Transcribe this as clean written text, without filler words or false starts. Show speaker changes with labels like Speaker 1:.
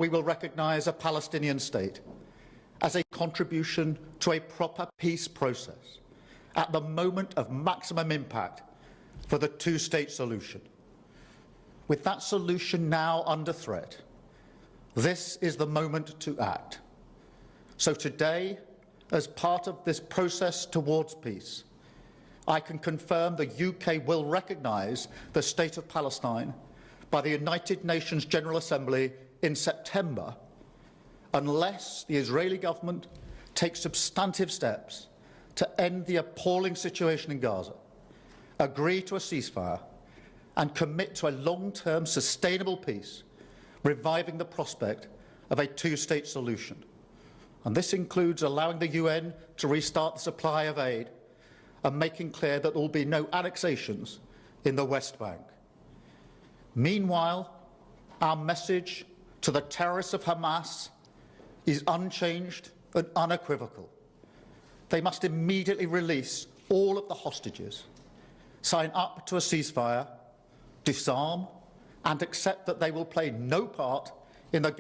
Speaker 1: we will recognise a Palestinian state as a contribution to a proper peace process at the moment of maximum impact for the two-state solution. With that solution now under threat, this is the moment to act. So today, as part of this process towards peace, I can confirm the UK will recognise the State of Palestine by the United Nations General Assembly in September, unless the Israeli government takes substantive steps to end the appalling situation in Gaza, agree to a ceasefire, and commit to a long-term sustainable peace, reviving the prospect of a two-state solution. And this includes allowing the UN to restart the supply of aid and making clear that there will be no annexations in the West Bank. Meanwhile, our message to the terrorists of Hamas is unchanged and unequivocal. They must immediately release all of the hostages, sign up to a ceasefire, disarm, and accept that they will play no part in the